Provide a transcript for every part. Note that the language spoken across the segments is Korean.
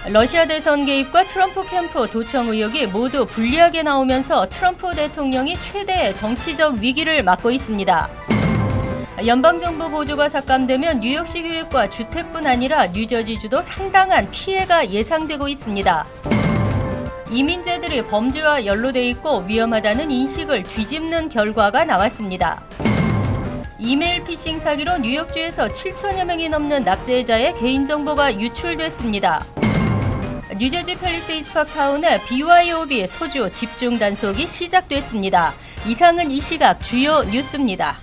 러시아 대선 개입과 트럼프 캠프 도청 의혹이 모두 불리하게 나오면서 트럼프 대통령이 최대의 정치적 위기를 맞고 있습니다. 연방정부 보조가 삭감되면 뉴욕시 교육과 주택뿐 아니라 뉴저지주도 상당한 피해가 예상되고 있습니다. 이민자들이 범죄와 연루돼 있고 위험하다는 인식을 뒤집는 결과가 나왔습니다. 이메일 피싱 사기로 뉴욕주에서 7천여 명이 넘는 납세자의 개인정보가 유출됐습니다. 뉴저지 팰리세이드 파크타운의 BYOB 소주 집중 단속이 시작됐습니다. 이상은 이 시각 주요 뉴스입니다.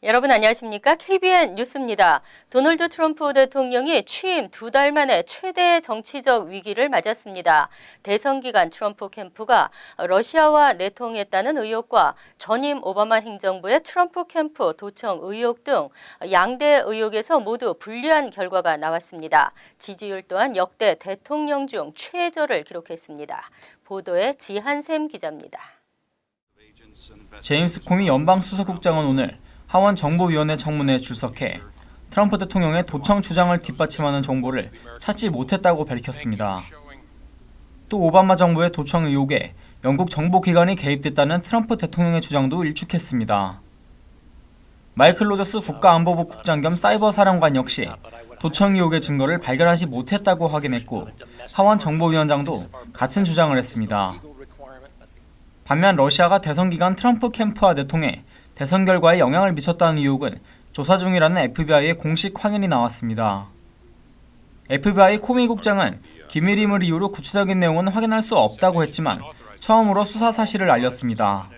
여러분 안녕하십니까? KBN 뉴스입니다. 도널드 트럼프 대통령이 취임 2달 만에 최대의 정치적 위기를 맞았습니다. 대선 기간 트럼프 캠프가 러시아와 내통했다는 의혹과 전임 오바마 행정부의 트럼프 캠프 도청 의혹 등 양대 의혹에서 모두 불리한 결과가 나왔습니다. 지지율 또한 역대 대통령 중 최저를 기록했습니다. 보도에 지한샘 기자입니다. 제임스 코미 연방수석국장은 오늘 하원 정보위원회 청문회에 출석해 트럼프 대통령의 도청 주장을 뒷받침하는 정보를 찾지 못했다고 밝혔습니다. 또 오바마 정부의 도청 의혹에 영국 정보기관이 개입됐다는 트럼프 대통령의 주장도 일축했습니다. 마이클 로저스 국가안보부 국장 겸 사이버 사령관 역시 도청 의혹의 증거를 발견하지 못했다고 확인했고 하원 정보위원장도 같은 주장을 했습니다. 반면 러시아가 대선 기간 트럼프 캠프와 내통해 대선 결과에 영향을 미쳤다는 의혹은 조사 중이라는 FBI의 공식 확인이 나왔습니다. FBI 코미 국장은 기밀임을 이유로 구체적인 내용은 확인할 수 없다고 했지만 처음으로 수사 사실을 알렸습니다.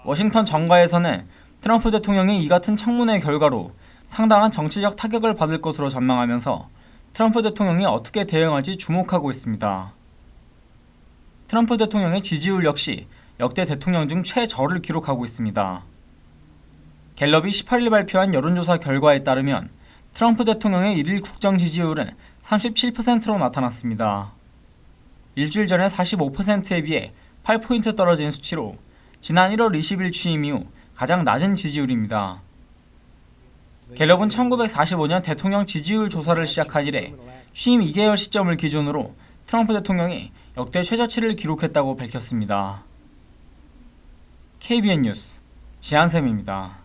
워싱턴 정가에서는 트럼프 대통령이 이 같은 청문회 결과로 상당한 정치적 타격을 받을 것으로 전망하면서 트럼프 대통령이 어떻게 대응할지 주목하고 있습니다. 트럼프 대통령의 지지율 역시 역대 대통령 중 최저를 기록하고 있습니다. 갤럽이 18일 발표한 여론조사 결과에 따르면 트럼프 대통령의 일일 국정 지지율은 37%로 나타났습니다. 일주일 전의 45%에 비해 8포인트 떨어진 수치로 지난 1월 20일 취임 이후 가장 낮은 지지율입니다. 갤럽은 1945년 대통령 지지율 조사를 시작한 이래 취임 2개월 시점을 기준으로 트럼프 대통령이 역대 최저치를 기록했다고 밝혔습니다. KBN 뉴스 지한샘입니다.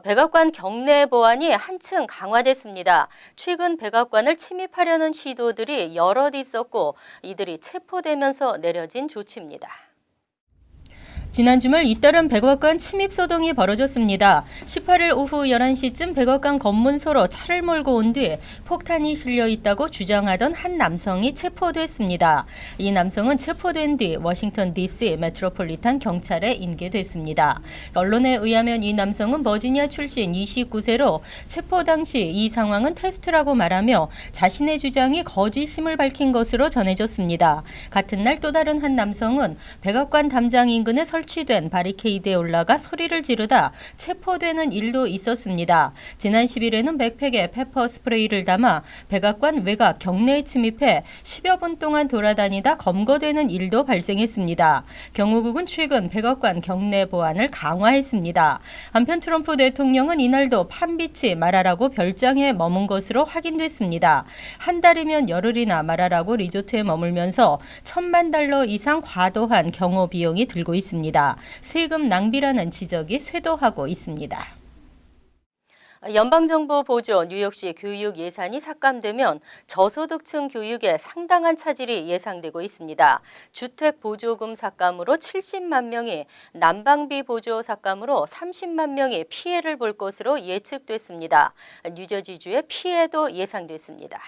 백악관 경내 보안이 한층 강화됐습니다. 최근 백악관을 침입하려는 시도들이 여럿 있었고 이들이 체포되면서 내려진 조치입니다. 지난 주말 잇따른 백악관 침입 소동이 벌어졌습니다. 18일 오후 11시쯤 백악관 검문소로 차를 몰고 온 뒤 폭탄이 실려 있다고 주장하던 한 남성이 체포됐습니다. 이 남성은 체포된 뒤 워싱턴 DC 메트로폴리탄 경찰에 인계됐습니다. 언론에 의하면 이 남성은 버지니아 출신 29세로 체포 당시 이 상황은 테스트라고 말하며 자신의 주장이 거짓임을 밝힌 것으로 전해졌습니다. 같은 날 또 다른 한 남성은 백악관 담장 인근에 설치된 바리케이드에 올라가 소리를 지르다 체포되는 일도 있었습니다. 지난 10일에는 백팩에 페퍼 스프레이를 담아 백악관 외곽 경내에 침입해 10여 분 동안 돌아다니다 검거되는 일도 발생했습니다. 경호국은 최근 백악관 경내 보안을 강화했습니다. 한편 트럼프 대통령은 이날도 판비치 말하라고 별장에 머문 것으로 확인됐습니다. 한 달이면 열흘이나 말하라고 리조트에 머물면서 $10,000 이상 과도한 경호 비용이 들고 있습니다. 세금 낭비라는 지적이 쇄도하고 있습니다. 연방정부 보조 뉴욕시 교육 예산이 삭감되면 저소득층 교육에 상당한 차질이 예상되고 있습니다. 주택 보조금 삭감으로 70만 명이, 난방비 보조 삭감으로 30만 명이 피해를 볼 것으로 예측됐습니다. 뉴저지주의 피해도 예상됐습니다.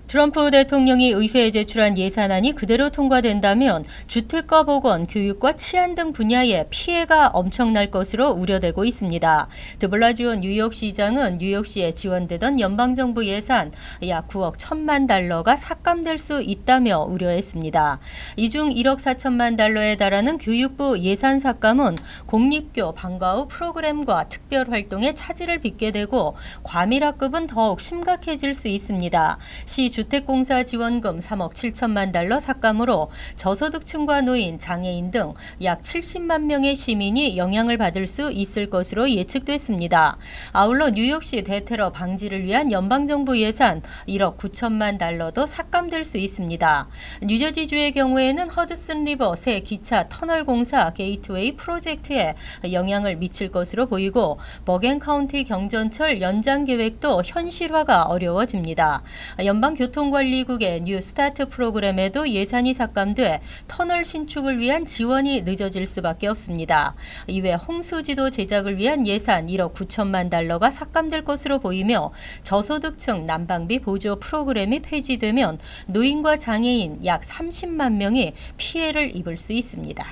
트럼프 대통령이 의회에 제출한 예산안이 그대로 통과된다면 주택과 보건, 교육과 치안 등 분야에 피해가 엄청날 것으로 우려되고 있습니다. 드블라지오 뉴욕시장은 뉴욕시에 지원되던 연방정부 예산 약 9억 1천만 달러가 삭감될 수 있다며 우려했습니다. 이 중 1억 4천만 달러에 달하는 교육부 예산 삭감은 공립교 방과 후 프로그램과 특별활동에 차질을 빚게 되고 과밀학급은 더욱 심각해질 수 있습니다. 시 주택공사 지원금 3억 7천만 달러 삭감으로 저소득층과 노인, 장애인 등 약 70만 명의 시민이 영향을 받을 수 있을 것으로 예측됐습니다. 아울러 뉴욕시 대테러 방지를 위한 연방정부 예산 1억 9천만 달러도 삭감될 수 있습니다. 뉴저지주의 경우에는 허드슨 리버 새 기차 터널 공사 게이트웨이 프로젝트에 영향을 미칠 것으로 보이고 버겐 카운티 경전철 연장 계획도 현실화가 어려워집니다. 연방교통관리국의 뉴 스타트 프로그램에도 예산이 삭감돼 터널 신축을 위한 지원이 늦어질 수밖에 없습니다. 이외 홍수지도 제작을 위한 예산 1억 9천만 달러가 삭감될 것으로 보이며 저소득층 난방비 보조 프로그램이 폐지되면 노인과 장애인 약 30만 명이 피해를 입을 수 있습니다.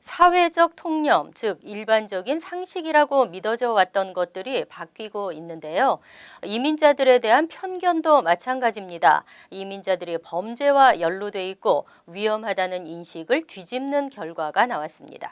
사회적 통념, 즉 일반적인 상식이라고 믿어져 왔던 것들이 바뀌고 있는데요. 이민자들에 대한 편견도 마찬가지입니다. 이민자들이 범죄와 연루돼 있고 위험하다는 인식을 뒤집는 결과가 나왔습니다.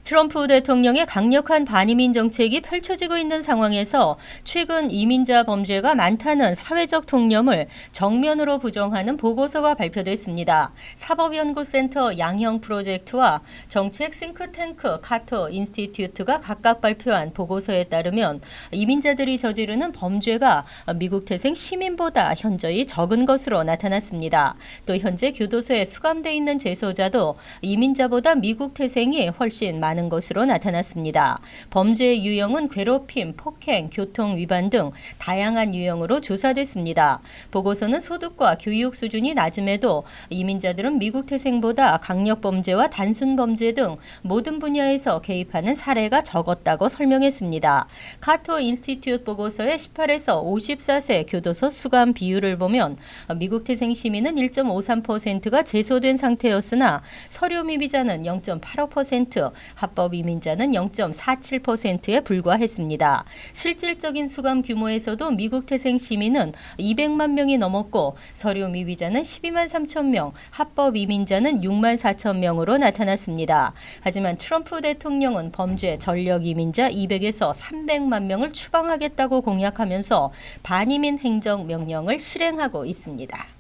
트럼프 대통령의 강력한 반이민 정책이 펼쳐지고 있는 상황에서 최근 이민자 범죄가 많다는 사회적 통념을 정면으로 부정하는 보고서가 발표됐습니다. 사법연구센터 양형 프로젝트와 정책 싱크탱크 카터 인스티튜트가 각각 발표한 보고서에 따르면 이민자들이 저지르는 범죄가 미국 태생 시민보다 현저히 적은 것으로 나타났습니다. 또 현재 교도소에 수감돼 있는 재소자도 이민자보다 미국 태생이 훨씬 많은 것으로 나타났습니다. 범죄 유형은 괴롭힘, 폭행, 교통 위반 등 다양한 유형으로 조사됐습니다. 보고서는 소득과 교육 수준이 낮음에도 이민자들은 미국 태생보다 강력 범죄와 단순 범죄 등 모든 분야에서 개입하는 사례가 적었다고 설명했습니다. 카터 인스티튜트 보고서의 18에서 54세 교도소 수감 비율을 보면 미국 태생 시민은 1.53%가 제소된 상태였으나 서류 미비자는 0.85%, 합법 이민자는 0.47%에 불과했습니다. 실질적인 수감 규모에서도 미국 태생 시민은 200만 명이 넘었고 서류 미비자는 12만 3천 명, 합법 이민자는 6만 4천 명으로 나타났습니다. 하지만 트럼프 대통령은 범죄 전력 이민자 200에서 300만 명을 추방하겠다고 공약하면서 반이민 행정 명령을 실행하고 있습니다.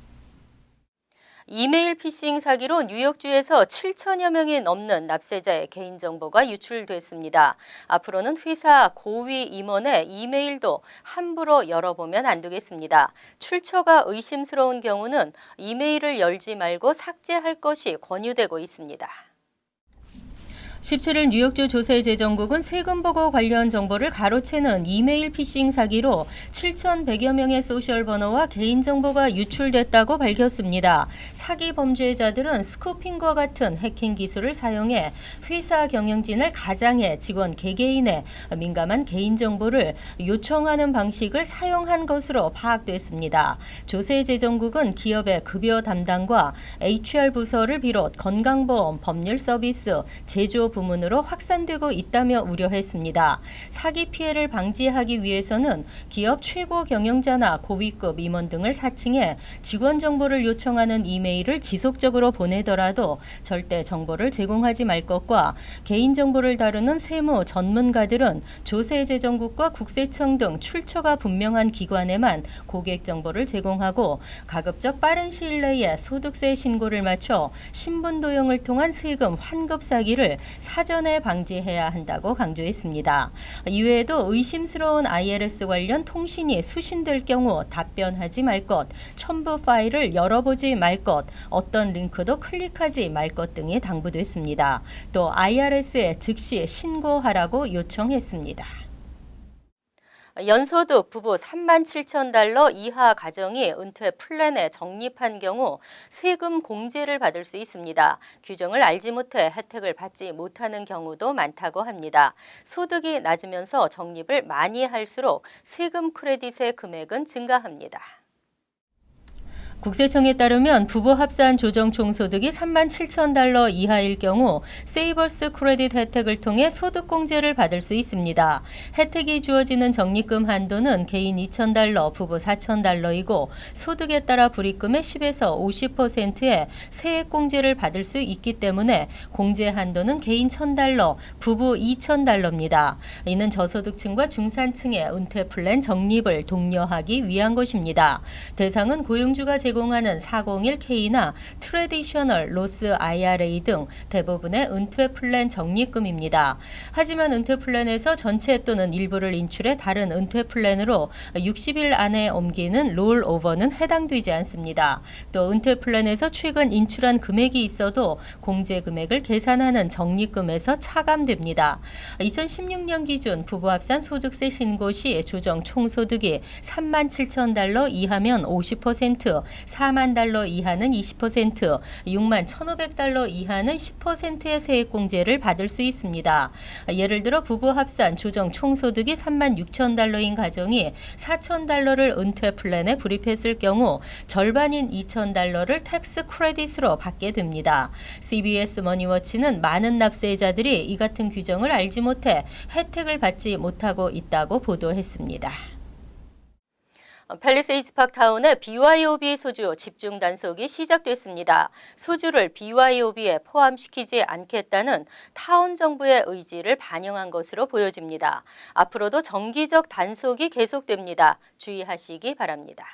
이메일 피싱 사기로 뉴욕주에서 7천여 명이 넘는 납세자의 개인정보가 유출됐습니다. 앞으로는 회사 고위 임원의 이메일도 함부로 열어보면 안 되겠습니다. 출처가 의심스러운 경우는 이메일을 열지 말고 삭제할 것이 권유되고 있습니다. 17일 뉴욕주 조세재정국은 세금 보고 관련 정보를 가로채는 이메일 피싱 사기로 7,100여 명의 소셜 번호와 개인정보가 유출됐다고 밝혔습니다. 사기 범죄자들은 스쿠핑과 같은 해킹 기술을 사용해 회사 경영진을 가장해 직원 개개인의 민감한 개인정보를 요청하는 방식을 사용한 것으로 파악됐습니다. 조세재정국은 기업의 급여 담당과 HR 부서를 비롯 건강보험, 법률 서비스, 제조 부문으로 확산되고 있다며 우려했습니다. 사기 피해를 방지하기 위해서는 기업 최고 경영자나 고위급 임원 등을 사칭해 직원 정보를 요청하는 이메일을 지속적으로 보내더라도 절대 정보를 제공하지 말 것과 개인정보를 다루는 세무 전문가들은 조세재정국과 국세청 등 출처가 분명한 기관에만 고객 정보를 제공하고 가급적 빠른 시일 내에 소득세 신고를 마쳐 신분 도용을 통한 세금 환급 사기를 사전에 방지해야 한다고 강조했습니다. 이외에도 의심스러운 IRS 관련 통신이 수신될 경우 답변하지 말 것, 첨부 파일을 열어보지 말 것, 어떤 링크도 클릭하지 말 것 등이 당부됐습니다. 또 IRS에 즉시 신고하라고 요청했습니다. 연소득 부부 3만 7천 달러 이하 가정이 은퇴 플랜에 적립한 경우 세금 공제를 받을 수 있습니다. 규정을 알지 못해 혜택을 받지 못하는 경우도 많다고 합니다. 소득이 낮으면서 적립을 많이 할수록 세금 크레딧의 금액은 증가합니다. 국세청에 따르면 부부 합산 조정 총소득이 37,000달러 이하일 경우 세이버스 크레딧 혜택을 통해 소득공제를 받을 수 있습니다. 혜택이 주어지는 적립금 한도는 개인 2,000달러, 부부 4,000달러이고 소득에 따라 불입금의 10에서 50%의 세액공제를 받을 수 있기 때문에 공제 한도는 개인 1,000달러, 부부 2,000달러입니다. 이는 저소득층과 중산층의 은퇴 플랜 적립을 독려하기 위한 것입니다. 대상은 고용주가 제공하는 401K나 트래디셔널 로스 IRA 등 대부분의 은퇴 플랜 적립금입니다. 하지만 은퇴 플랜에서 전체 또는 일부를 인출해 다른 은퇴 플랜으로 60일 안에 옮기는 롤오버는 해당되지 않습니다. 또 은퇴 플랜에서 최근 인출한 금액이 있어도 공제 금액을 계산하는 적립금에서 차감됩니다. 2016년 기준 부부 합산 소득세 신고 시 조정 총소득이 37,000달러 이하면 50%, 4만 달러 이하는 20%, 6만 1,500달러 이하는 10%의 세액공제를 받을 수 있습니다. 예를 들어 부부 합산 조정 총소득이 36,000달러인 가정이 4,000달러를 은퇴 플랜에 불입했을 경우 절반인 2,000달러를 텍스 크레딧으로 받게 됩니다. CBS 머니워치는 많은 납세자들이 이 같은 규정을 알지 못해 혜택을 받지 못하고 있다고 보도했습니다. 팰리세이드 파크타운의 BYOB 소주 집중 단속이 시작됐습니다. 소주를 BYOB에 포함시키지 않겠다는 타운 정부의 의지를 반영한 것으로 보여집니다. 앞으로도 정기적 단속이 계속됩니다. 주의하시기 바랍니다.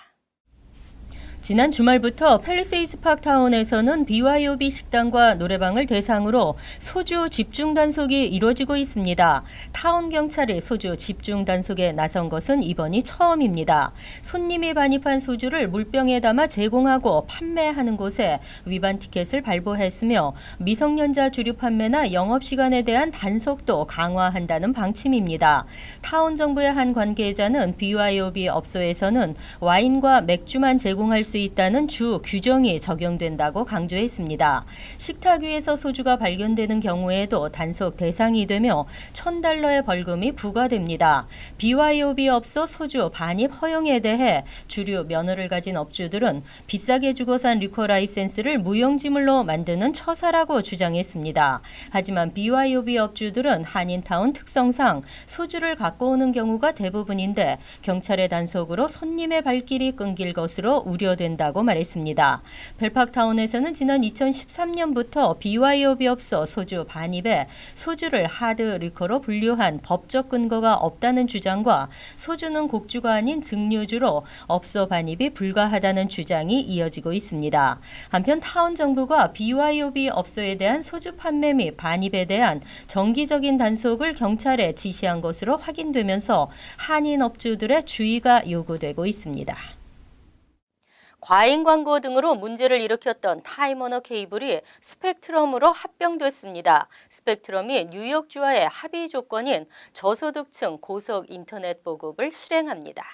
지난 주말부터 팰리세이드 파크타운에서는 BYOB 식당과 노래방을 대상으로 소주 집중 단속이 이루어지고 있습니다. 타운 경찰이 소주 집중 단속에 나선 것은 이번이 처음입니다. 손님이 반입한 소주를 물병에 담아 제공하고 판매하는 곳에 위반 티켓을 발부했으며 미성년자 주류 판매나 영업시간에 대한 단속도 강화한다는 방침입니다. 타운 정부의 한 관계자는 BYOB 업소에서는 와인과 맥주만 제공할 수 있다는 주 규정이 적용된다고 강조했습니다. 식탁 위에서 소주가 발견되는 경우에도 단속 대상이 되며 $1,000의 벌금이 부과됩니다. BYOB 업소 소주 반입 허용에 대해 주류 면허를 가진 업주들은 비싸게 주고 산 리커 라이센스를 무용지물로 만드는 처사라고 주장했습니다. 하지만 BYOB 업주들은 한인타운 특성상 소주를 갖고 오는 경우가 대부분인데 경찰의 단속으로 손님의 발길이 끊길 것으로 우려된다고 말했습니다. 벨팍타운에서는 지난 2013년부터 BYOB 업소 소주 반입에 소주를 하드 리커로 분류한 법적 근거가 없다는 주장과 소주는 곡주가 아닌 증류주로 업소 반입이 불가하다는 주장이 이어지고 있습니다. 한편 타운 정부가 BYOB 업소에 대한 소주 판매 및 반입에 대한 정기적인 단속을 경찰에 지시한 것으로 확인되면서 한인 업주들의 주의가 요구되고 있습니다. 과잉 광고 등으로 문제를 일으켰던 타임워너 케이블이 스펙트럼으로 합병됐습니다. 스펙트럼이 뉴욕주와의 합의 조건인 저소득층 고속 인터넷 보급을 실행합니다.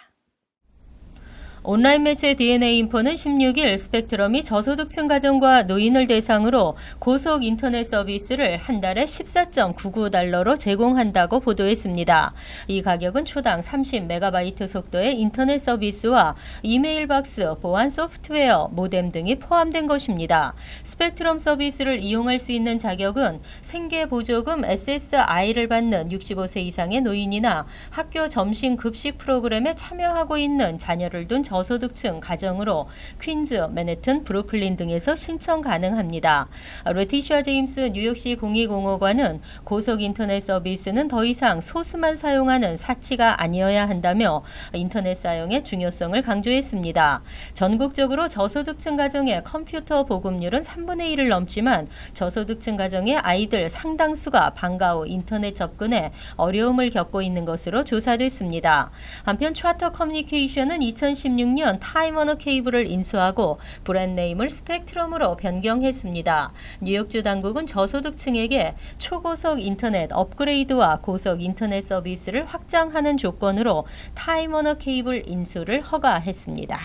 온라인 매체 DNA 인포는 16일 스펙트럼이 저소득층 가정과 노인을 대상으로 고속 인터넷 서비스를 한 달에 14.99달러로 제공한다고 보도했습니다. 이 가격은 초당 30MB 속도의 인터넷 서비스와 이메일 박스, 보안 소프트웨어, 모뎀 등이 포함된 것입니다. 스펙트럼 서비스를 이용할 수 있는 자격은 생계 보조금 SSI를 받는 65세 이상의 노인이나 학교 점심 급식 프로그램에 참여하고 있는 자녀를 둔 저소득층 가정으로 퀸즈, 맨해튼, 브루클린 등에서 신청 가능합니다. 레티샤 제임스 뉴욕시 공익공호관은 고속 인터넷 서비스는 더 이상 소수만 사용하는 사치가 아니어야 한다며 인터넷 사용의 중요성을 강조했습니다. 전국적으로 저소득층 가정의 컴퓨터 보급률은 3분의 1을 넘지만 저소득층 가정의 아이들 상당수가 방과 후 인터넷 접근에 어려움을 겪고 있는 것으로 조사됐습니다. 한편 차터 커뮤니케이션은 2016년 타임워너 케이블을 인수하고 브랜드네임을 스펙트럼으로 변경했습니다. 뉴욕주 당국은 저소득층에게 초고속 인터넷 업그레이드와 고속 인터넷 서비스를 확장하는 조건으로 타임워너 케이블 인수를 허가했습니다.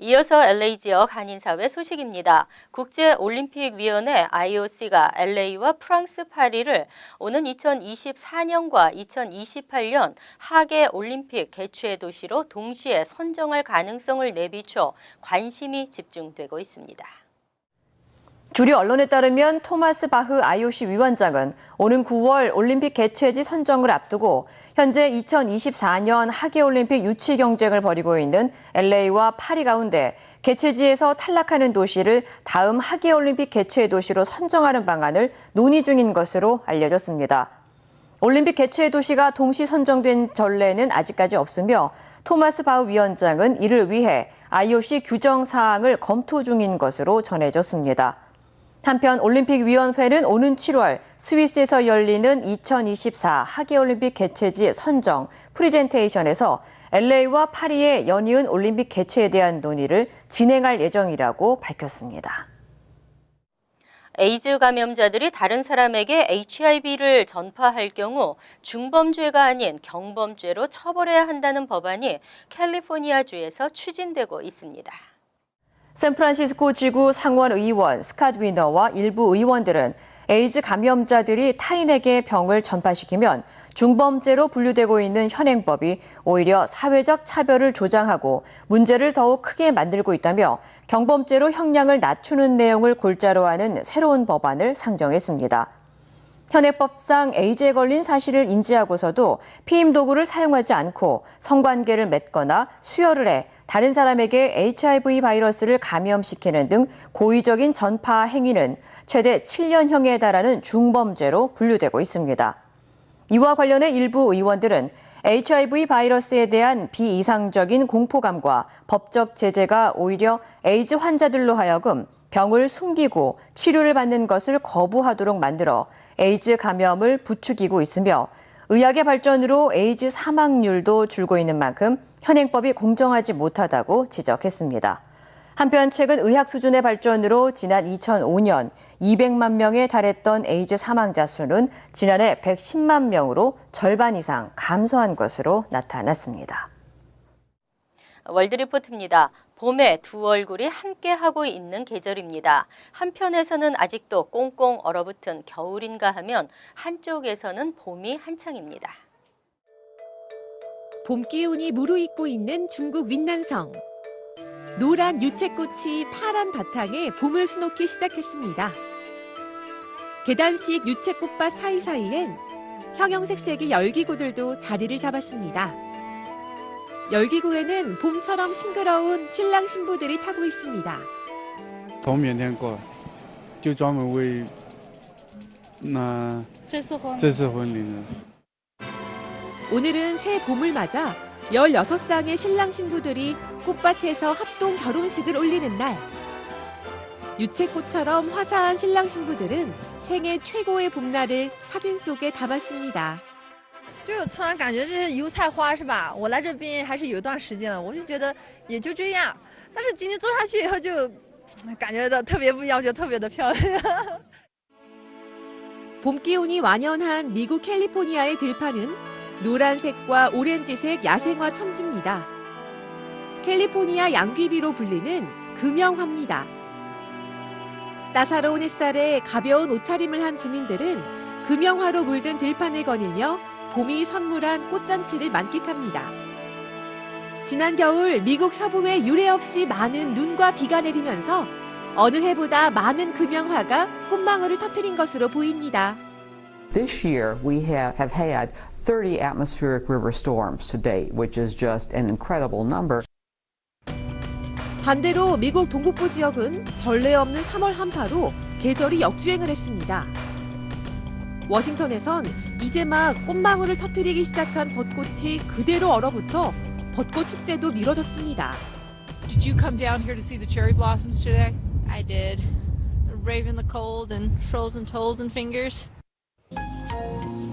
이어서 LA 지역 한인사회 소식입니다. 국제올림픽위원회 IOC가 LA와 프랑스 파리를 오는 2024년과 2028년 하계 올림픽 개최 도시로 동시에 선정할 가능성을 내비춰 관심이 집중되고 있습니다. 주류 언론에 따르면 토마스 바흐 IOC 위원장은 오는 9월 올림픽 개최지 선정을 앞두고 현재 2024년 하계올림픽 유치 경쟁을 벌이고 있는 LA와 파리 가운데 개최지에서 탈락하는 도시를 다음 하계올림픽 개최 도시로 선정하는 방안을 논의 중인 것으로 알려졌습니다. 올림픽 개최 도시가 동시 선정된 전례는 아직까지 없으며 토마스 바흐 위원장은 이를 위해 IOC 규정 사항을 검토 중인 것으로 전해졌습니다. 한편 올림픽위원회는 오는 7월 스위스에서 열리는 2024 하계올림픽 개최지 선정 프리젠테이션에서 LA와 파리의 연이은 올림픽 개최에 대한 논의를 진행할 예정이라고 밝혔습니다. 에이즈 감염자들이 다른 사람에게 HIV를 전파할 경우 중범죄가 아닌 경범죄로 처벌해야 한다는 법안이 캘리포니아주에서 추진되고 있습니다. 샌프란시스코 지구 상원 의원 스캇 위너와 일부 의원들은 에이즈 감염자들이 타인에게 병을 전파시키면 중범죄로 분류되고 있는 현행법이 오히려 사회적 차별을 조장하고 문제를 더욱 크게 만들고 있다며 경범죄로 형량을 낮추는 내용을 골자로 하는 새로운 법안을 상정했습니다. 현행법상 에이즈에 걸린 사실을 인지하고서도 피임 도구를 사용하지 않고 성관계를 맺거나 수혈을 해 다른 사람에게 HIV 바이러스를 감염시키는 등 고의적인 전파 행위는 최대 7년형에 달하는 중범죄로 분류되고 있습니다. 이와 관련해 일부 의원들은 HIV 바이러스에 대한 비이상적인 공포감과 법적 제재가 오히려 에이즈 환자들로 하여금 병을 숨기고 치료를 받는 것을 거부하도록 만들어 에이즈 감염을 부추기고 있으며 의학의 발전으로 에이즈 사망률도 줄고 있는 만큼 현행법이 공정하지 못하다고 지적했습니다. 한편 최근 의학 수준의 발전으로 지난 2005년 200만 명에 달했던 에이즈 사망자 수는 지난해 110만 명으로 절반 이상 감소한 것으로 나타났습니다. 월드리포트입니다. 봄에 두 얼굴이 함께하고 있는 계절입니다. 한편에서는 아직도 꽁꽁 얼어붙은 겨울인가 하면 한쪽에서는 봄이 한창입니다. 봄 기운이 무르익고 있는 중국 윈난성. 노란 유채꽃이 파란 바탕에 봄을 수놓기 시작했습니다. 계단식 유채꽃밭 사이사이엔 형형색색의 열기구들도 자리를 잡았습니다. 열기구에는 봄처럼 싱그러운 신랑 신부들이 타고 있습니다. 从缅甸过来，就专门为这次婚礼的。 오늘은 새 봄을 맞아 16쌍의 신랑 신부들이 꽃밭에서 합동 결혼식을 올리는 날. 유채꽃처럼 화사한 신랑 신부들은 생애 최고의 봄날을 사진 속에 담았습니다. 就突然感觉这些油菜花是吧？我来这边还是有一段时间了，我就觉得也就这样。但是今天做下去以后，就感觉到特别不一样，觉得特别的漂亮。 봄 기운이 완연한 미국 캘리포니아의 들판은 노란색과 오렌지색 야생화 천지입니다. 캘리포니아 양귀비로 불리는 금영화입니다. 따사로운 햇살에 가벼운 옷차림을 한 주민들은 금영화로 물든 들판을 거닐며 봄이 선물한 꽃잔치를 만끽합니다. 지난 겨울 미국 서부에 유례없이 많은 눈과 비가 내리면서 어느 해보다 많은 금영화가 꽃망울을 터뜨린 것으로 보입니다. This year we have had 30 atmospheric river storms to date, which is just an incredible number. 반대로 미국 동북부 지역은 전례 없는 3월 한파로 계절이 역주행을 했습니다. 워싱턴에선 이제 막 꽃망울을 터뜨리기 시작한 벚꽃이 그대로 얼어붙어 벚꽃 축제도 미뤄졌습니다. Did you come down here to see the cherry blossoms today? I did. Braving the cold and frozen toes and fingers.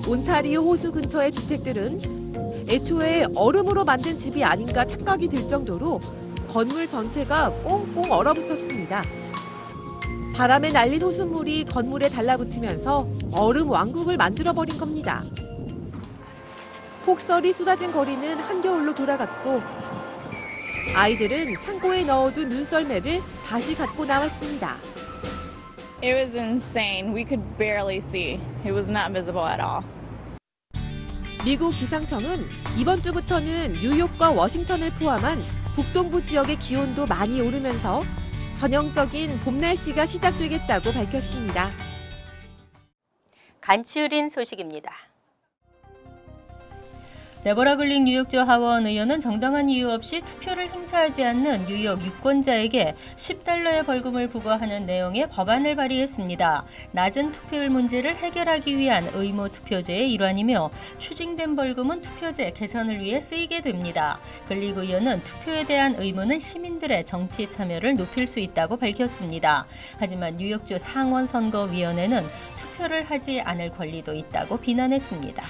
온타리오 호수 근처의 주택들은 애초에 얼음으로 만든 집이 아닌가 착각이 들 정도로 건물 전체가 꽁꽁 얼어붙었습니다. 바람에 날린 호수물이 건물에 달라붙으면서 얼음 왕국을 만들어버린 겁니다. 폭설이 쏟아진 거리는 한겨울로 돌아갔고 아이들은 창고에 넣어둔 눈썰매를 다시 갖고 나왔습니다. It was insane. We could barely see. It was not visible at all. 미국 기상청은 이번 주부터는 뉴욕과 워싱턴을 포함한 북동부 지역의 기온도 많이 오르면서 전형적인 봄 날씨가 시작되겠다고 밝혔습니다. 간추린 소식입니다. 데보라 글링 뉴욕주 하원 의원은 정당한 이유 없이 투표를 행사하지 않는 뉴욕 유권자에게 $10의 벌금을 부과하는 내용의 법안을 발의했습니다. 낮은 투표율 문제를 해결하기 위한 의무 투표제의 일환이며 추징된 벌금은 투표제 개선을 위해 쓰이게 됩니다. 글링 의원은 투표에 대한 의무는 시민들의 정치 참여를 높일 수 있다고 밝혔습니다. 하지만 뉴욕주 상원선거위원회는 투표를 하지 않을 권리도 있다고 비난했습니다.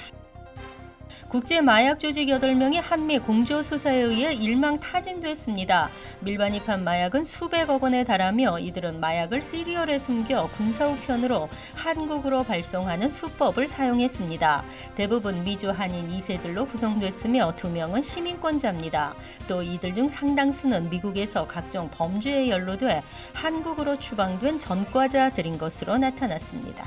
국제 마약 조직 8명이 한미 공조 수사에 의해 일망타진됐습니다. 밀반입한 마약은 수백억 원에 달하며 이들은 마약을 시리얼에 숨겨 군사우편으로 한국으로 발송하는 수법을 사용했습니다. 대부분 미주 한인 2세들로 구성됐으며 2명은 시민권자입니다. 또 이들 중 상당수는 미국에서 각종 범죄에 연루돼 한국으로 추방된 전과자들인 것으로 나타났습니다.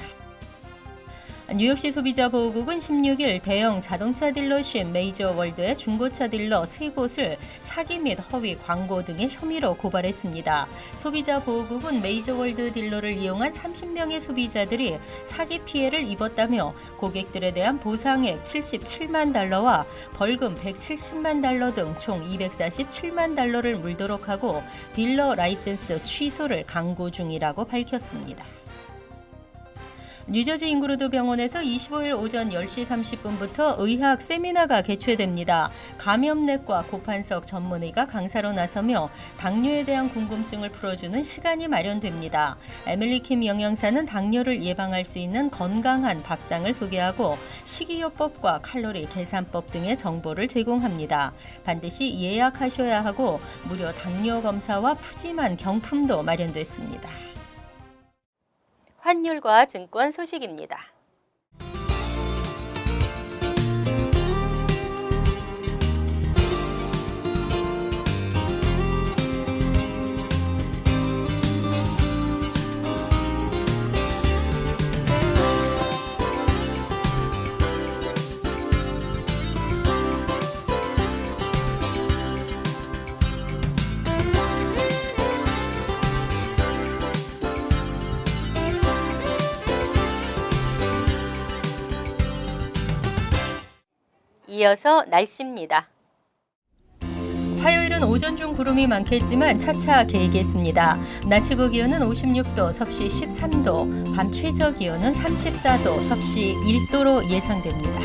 뉴욕시 소비자보호국은 16일 대형 자동차 딜러십 메이저월드의 중고차 딜러 3곳을 사기 및 허위 광고 등의 혐의로 고발했습니다. 소비자보호국은 메이저월드 딜러를 이용한 30명의 소비자들이 사기 피해를 입었다며 고객들에 대한 보상액 $77만 벌금 $170만 등 총 $247만 물도록 하고 딜러 라이센스 취소를 강구 중이라고 밝혔습니다. 뉴저지 잉그루드 병원에서 25일 오전 10시 30분부터 의학 세미나가 개최됩니다. 감염내과 고판석 전문의가 강사로 나서며 당뇨에 대한 궁금증을 풀어주는 시간이 마련됩니다. 에밀리 킴 영양사는 당뇨를 예방할 수 있는 건강한 밥상을 소개하고 식이요법과 칼로리 계산법 등의 정보를 제공합니다. 반드시 예약하셔야 하고 무료 당뇨 검사와 푸짐한 경품도 마련됐습니다. 환율과 증권 소식입니다. 이어서 날씨입니다. 화요일은 오전 중 구름이 많겠지만 차차 개겠습니다. 낮 최고 기온은 56도, 섭씨 13도, 밤 최저 기온은 34도, 섭씨 1도로 예상됩니다.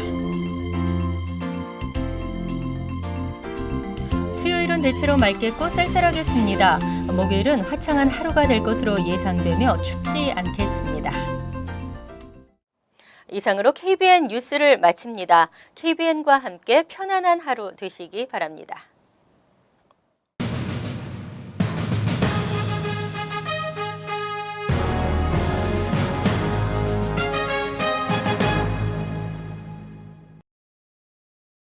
수요일은 대체로 맑겠고 쌀쌀하겠습니다. 목요일은 화창한 하루가 될 것으로 예상되며 춥지 않겠습니다. 이상으로 KBN 뉴스를 마칩니다. KBN과 함께 편안한 하루 되시기 바랍니다.